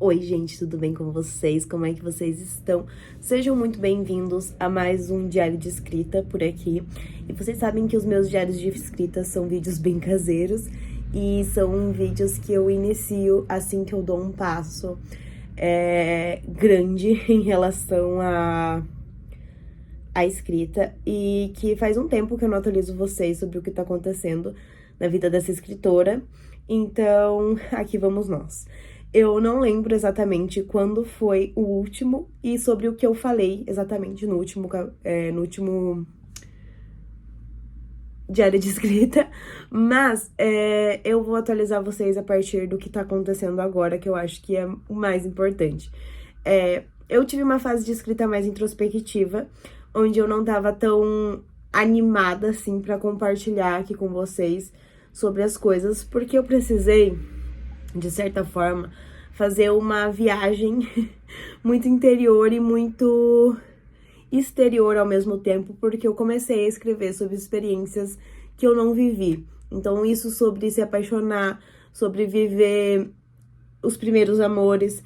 Oi, gente, tudo bem com vocês? Como é que vocês estão? Sejam muito bem-vindos a mais um diário de escrita por aqui. E vocês sabem que os meus diários de escrita são vídeos bem caseiros e são vídeos que eu inicio assim que eu dou um passo grande em relação à escrita, e que faz um tempo que eu não atualizo vocês sobre o que tá acontecendo na vida dessa escritora. Então, aqui vamos nós. Eu não lembro exatamente quando foi o último e sobre o que eu falei exatamente no último diário de escrita, mas eu vou atualizar vocês a partir do que tá acontecendo agora, que eu acho que é o mais importante. Eu tive uma fase de escrita mais introspectiva, onde eu não tava tão animada assim pra compartilhar aqui com vocês sobre as coisas, porque eu precisei, de certa forma, fazer uma viagem muito interior e muito exterior ao mesmo tempo, porque eu comecei a escrever sobre experiências que eu não vivi. Então, isso sobre se apaixonar, sobre viver os primeiros amores,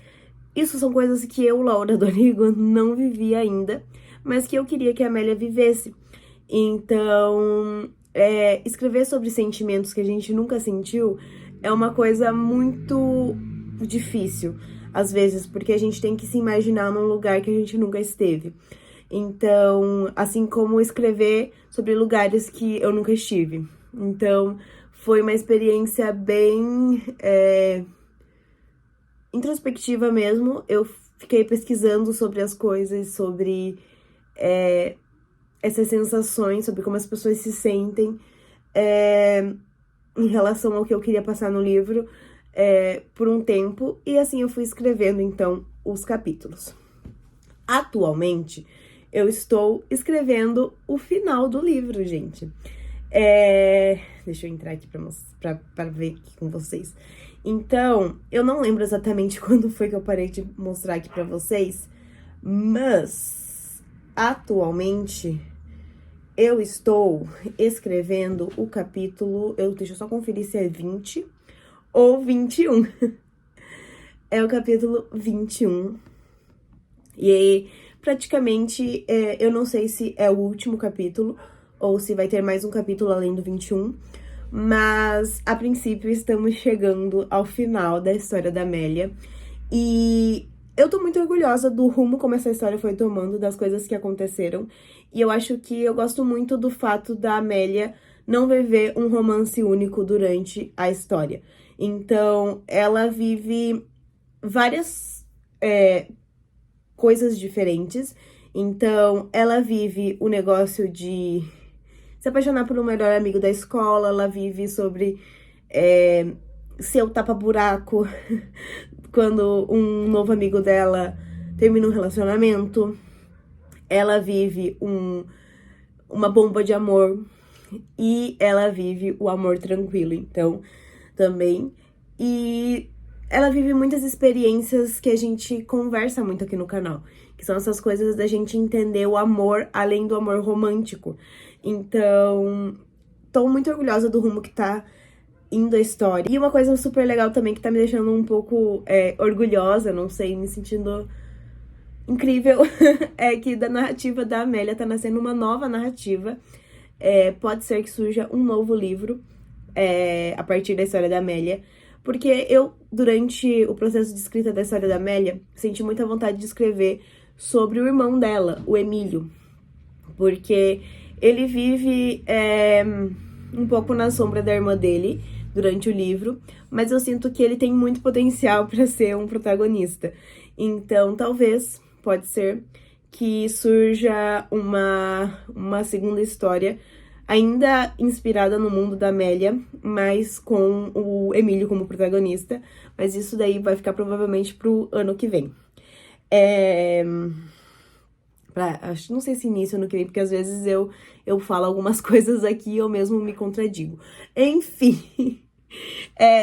isso são coisas que eu, Laura Dorigo, não vivi ainda, mas que eu queria que a Amélia vivesse. Então, escrever sobre sentimentos que a gente nunca sentiu é uma coisa muito difícil, às vezes, porque a gente tem que se imaginar num lugar que a gente nunca esteve. Então, assim como escrever sobre lugares que eu nunca estive. Então, foi uma experiência bem introspectiva mesmo. Eu fiquei pesquisando sobre as coisas, sobre essas sensações, sobre como as pessoas se sentem em relação ao que eu queria passar no livro por um tempo. E assim eu fui escrevendo, então, os capítulos. Atualmente, eu estou escrevendo o final do livro, gente. Deixa eu entrar aqui pra ver aqui com vocês. Então, eu não lembro exatamente quando foi que eu parei de mostrar aqui pra vocês, mas atualmente eu estou escrevendo o capítulo, deixa eu só conferir se é 20 ou 21. É o capítulo 21. E aí, praticamente, eu não sei se é o último capítulo ou se vai ter mais um capítulo além do 21, mas a princípio estamos chegando ao final da história da Amélia. E eu tô muito orgulhosa do rumo como essa história foi tomando, das coisas que aconteceram. E eu acho que eu gosto muito do fato da Amélia não viver um romance único durante a história. Então, ela vive várias coisas diferentes. Então, ela vive o negócio de se apaixonar por um melhor amigo da escola, ela vive sobre ser o tapa-buraco quando um novo amigo dela termina um relacionamento. Ela vive uma bomba de amor e ela vive o amor tranquilo, então, também. E ela vive muitas experiências que a gente conversa muito aqui no canal, que são essas coisas da gente entender o amor além do amor romântico. Então, tô muito orgulhosa do rumo que tá indo a história. E uma coisa super legal também que tá me deixando um pouco orgulhosa, não sei, me sentindo incrível, é que da narrativa da Amélia tá nascendo uma nova narrativa. Pode ser que surja um novo livro a partir da história da Amélia, porque eu, durante o processo de escrita da história da Amélia, senti muita vontade de escrever sobre o irmão dela, o Emílio, porque ele vive um pouco na sombra da irmã dele durante o livro, mas eu sinto que ele tem muito potencial para ser um protagonista. Então, talvez, pode ser que surja uma segunda história, ainda inspirada no mundo da Amélia, mas com o Emílio como protagonista. Mas isso daí vai ficar provavelmente pro ano que vem. Não sei se início ano que vem, porque às vezes eu falo algumas coisas aqui e eu mesmo me contradigo. Enfim,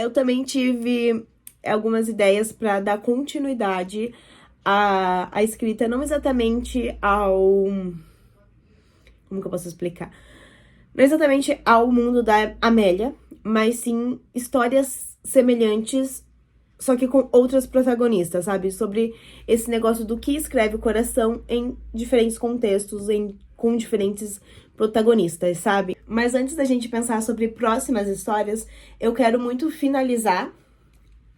eu também tive algumas ideias para dar continuidade à escrita, não exatamente como que eu posso explicar? Não exatamente ao mundo da Amélia, mas sim histórias semelhantes só que com outras protagonistas, sabe? Sobre esse negócio do que escreve o coração em diferentes contextos, com diferentes protagonistas, sabe? Mas antes da gente pensar sobre próximas histórias, eu quero muito finalizar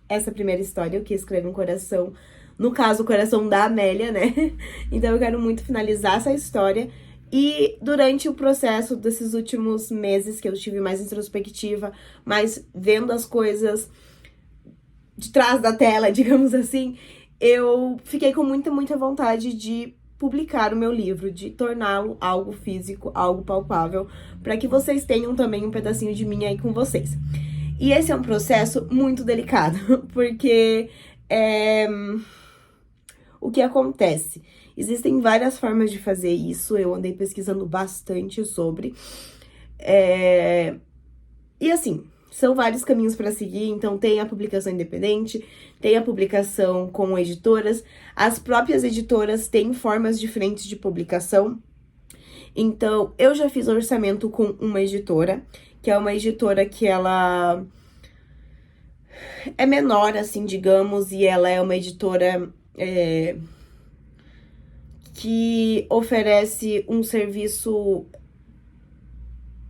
essa primeira história, o que escreve um coração, no caso, o coração da Amélia, né? Então eu quero muito finalizar essa história. E durante o processo desses últimos meses que eu tive mais introspectiva, mais vendo as coisas de trás da tela, digamos assim, eu fiquei com muita vontade de publicar o meu livro, de torná-lo algo físico, algo palpável, para que vocês tenham também um pedacinho de mim aí com vocês. E esse é um processo muito delicado, porque o que acontece? Existem várias formas de fazer isso, eu andei pesquisando bastante sobre. E assim, são vários caminhos para seguir, então tem a publicação independente, tem a publicação com editoras, as próprias editoras têm formas diferentes de publicação. Então, eu já fiz orçamento com uma editora, que é uma editora que ela é menor, assim, digamos, e ela é uma editora que oferece um serviço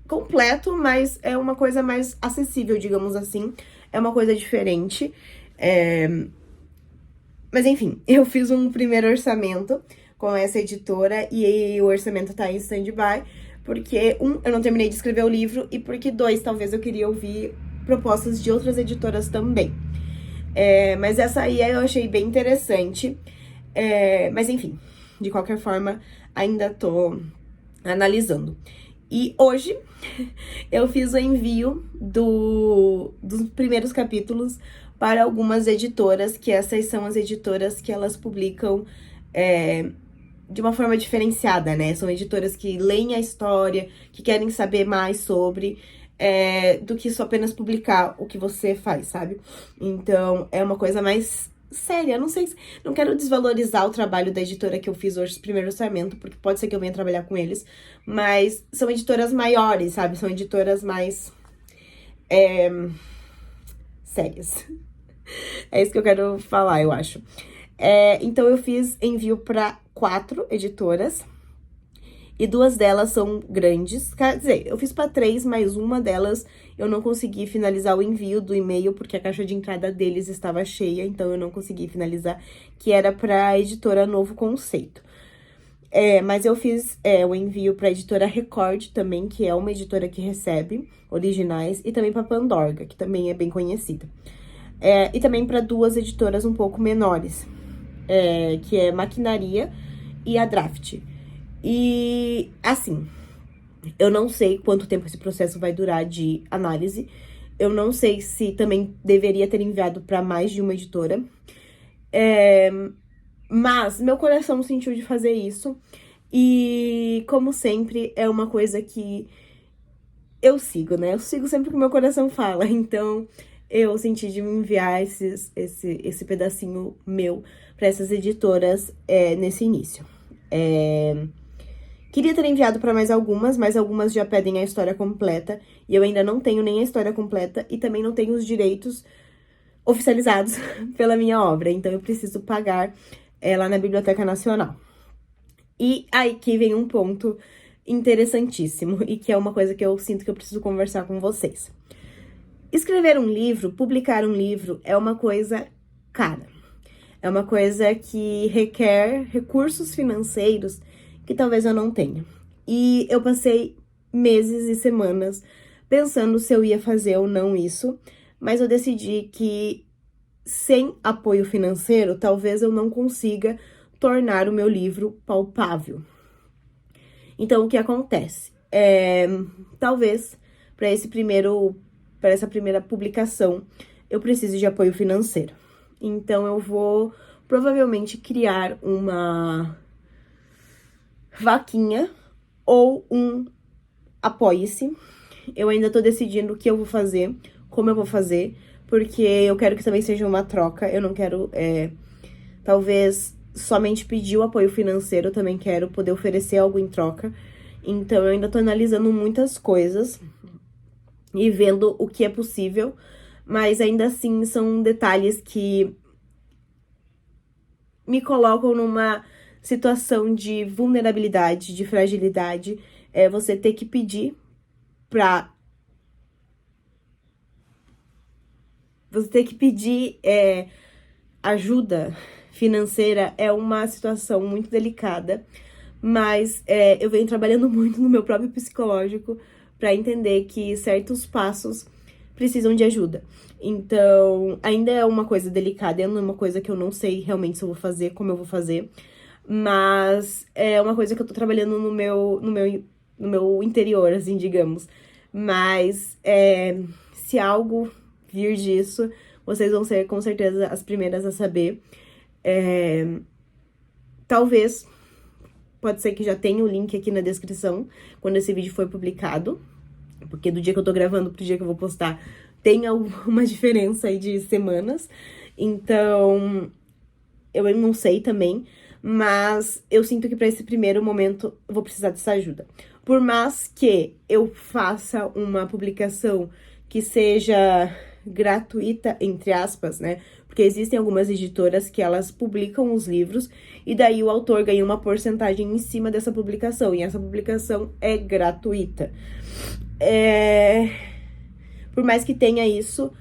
completo, mas é uma coisa mais acessível, digamos assim. É uma coisa diferente. Mas enfim, eu fiz um primeiro orçamento com essa editora e o orçamento tá em stand-by, porque, eu não terminei de escrever o livro e porque, talvez eu queria ouvir propostas de outras editoras também. Mas essa aí eu achei bem interessante. Mas enfim, de qualquer forma, ainda tô analisando. E hoje eu fiz o envio dos primeiros capítulos para algumas editoras, que essas são as editoras que elas publicam de uma forma diferenciada, né? São editoras que leem a história, que querem saber mais sobre, do que só apenas publicar o que você faz, sabe? Então, é uma coisa mais séria. Não quero desvalorizar o trabalho da editora que eu fiz hoje, primeiro orçamento, porque pode ser que eu venha trabalhar com eles, mas são editoras maiores, sabe? São editoras mais sérias. É isso que eu quero falar, eu acho. Então, eu fiz envio para 4 editoras. E 2 delas são grandes. Quer dizer, eu fiz para 3, mas uma delas eu não consegui finalizar o envio do e-mail, porque a caixa de entrada deles estava cheia, então eu não consegui finalizar, que era para a editora Novo Conceito. Mas eu fiz o envio para a editora Record também, que é uma editora que recebe originais, e também para Pandorga, que também é bem conhecida. E também para 2 editoras um pouco menores, que é Maquinaria e a Draft. E, assim, eu não sei quanto tempo esse processo vai durar de análise. Eu não sei se também deveria ter enviado para mais de uma editora. Mas meu coração sentiu de fazer isso. E, como sempre, é uma coisa que eu sigo, né? Eu sigo sempre o que meu coração fala. Então, eu senti de me enviar esse pedacinho meu para essas editoras nesse início. Queria ter enviado para mais algumas, mas algumas já pedem a história completa. E eu ainda não tenho nem a história completa e também não tenho os direitos oficializados pela minha obra. Então, eu preciso pagar lá na Biblioteca Nacional. E aí que vem um ponto interessantíssimo e que é uma coisa que eu sinto que eu preciso conversar com vocês. Escrever um livro, publicar um livro, é uma coisa cara. É uma coisa que requer recursos financeiros que talvez eu não tenha. E eu passei meses e semanas pensando se eu ia fazer ou não isso, mas eu decidi que sem apoio financeiro, talvez eu não consiga tornar o meu livro palpável. Então, o que acontece? Talvez para essa primeira publicação, eu precise de apoio financeiro. Então, eu vou provavelmente criar uma vaquinha ou um apoie-se. Eu ainda tô decidindo o que eu vou fazer, como eu vou fazer, porque eu quero que também seja uma troca. Eu não quero, talvez, somente pedir o apoio financeiro, eu também quero poder oferecer algo em troca. Então, eu ainda tô analisando muitas coisas e vendo o que é possível, mas ainda assim são detalhes que me colocam numa situação de vulnerabilidade, de fragilidade. É você ter que pedir pra... Você ter que pedir ajuda financeira é uma situação muito delicada, mas eu venho trabalhando muito no meu próprio psicológico pra entender que certos passos precisam de ajuda. Então, ainda é uma coisa delicada, é uma coisa que eu não sei realmente se eu vou fazer, como eu vou fazer, mas é uma coisa que eu tô trabalhando no meu interior, assim, digamos. Mas, se algo vir disso, vocês vão ser, com certeza, as primeiras a saber. Talvez, pode ser que já tenha o link aqui na descrição, quando esse vídeo for publicado, porque do dia que eu tô gravando pro dia que eu vou postar, tem uma diferença aí de semanas. Então, eu não sei também, mas eu sinto que para esse primeiro momento eu vou precisar dessa ajuda. Por mais que eu faça uma publicação que seja gratuita, entre aspas, né? Porque existem algumas editoras que elas publicam os livros e daí o autor ganha uma porcentagem em cima dessa publicação, e essa publicação é gratuita. Por mais que tenha isso,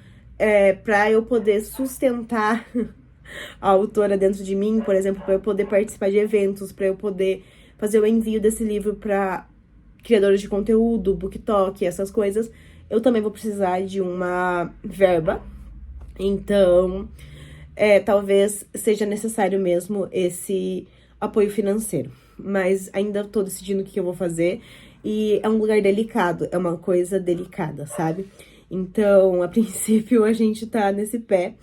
para eu poder sustentar a autora dentro de mim, por exemplo, para eu poder participar de eventos, para eu poder fazer o envio desse livro para criadores de conteúdo, BookTok, essas coisas, eu também vou precisar de uma verba. Então, talvez seja necessário mesmo esse apoio financeiro. Mas ainda tô decidindo o que eu vou fazer. E é um lugar delicado, é uma coisa delicada, sabe? Então, a princípio, a gente tá nesse pé.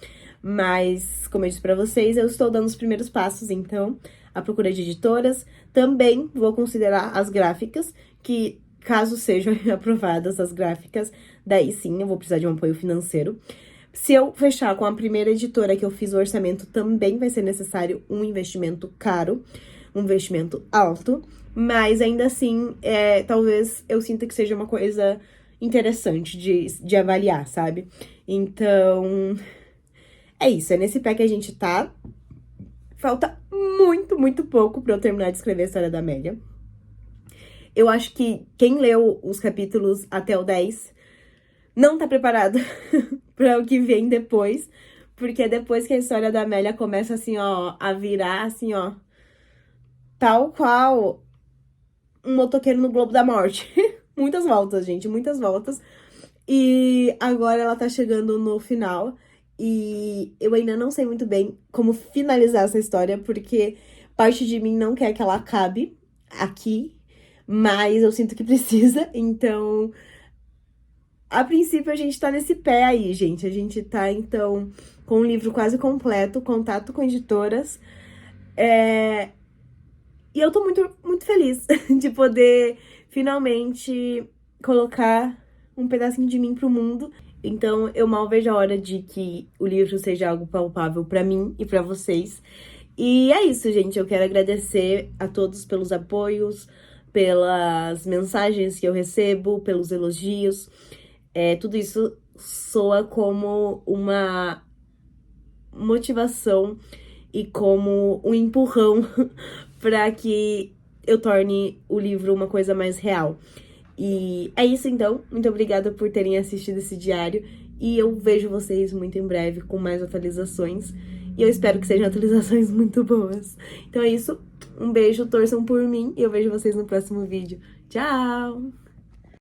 Mas, como eu disse pra vocês, eu estou dando os primeiros passos, então, à procura de editoras. Também vou considerar as gráficas, que caso sejam aprovadas as gráficas, daí sim eu vou precisar de um apoio financeiro. Se eu fechar com a primeira editora que eu fiz o orçamento, também vai ser necessário um investimento caro, um investimento alto, mas ainda assim, talvez eu sinta que seja uma coisa interessante de avaliar, sabe? Então, é isso, é nesse pé que a gente tá. Falta muito, muito pouco pra eu terminar de escrever a história da Amélia. Eu acho que quem leu os capítulos até o 10 não tá preparado para o que vem depois, porque depois que a história da Amélia começa, assim, ó, a virar, assim, ó, tal qual um motoqueiro no Globo da Morte. Muitas voltas, gente, muitas voltas. E agora ela tá chegando no final, e eu ainda não sei muito bem como finalizar essa história, porque parte de mim não quer que ela acabe aqui, mas eu sinto que precisa, então... A princípio, a gente tá nesse pé aí, gente. A gente tá, então, com um livro quase completo, contato com editoras. E eu tô muito, muito feliz de poder, finalmente, colocar um pedacinho de mim pro mundo. Então, eu mal vejo a hora de que o livro seja algo palpável pra mim e pra vocês. E é isso, gente. Eu quero agradecer a todos pelos apoios, pelas mensagens que eu recebo, pelos elogios. Tudo isso soa como uma motivação e como um empurrão para que eu torne o livro uma coisa mais real. E é isso, então. Muito obrigada por terem assistido esse diário. E eu vejo vocês muito em breve com mais atualizações. E eu espero que sejam atualizações muito boas. Então é isso. Um beijo, torçam por mim. E eu vejo vocês no próximo vídeo. Tchau!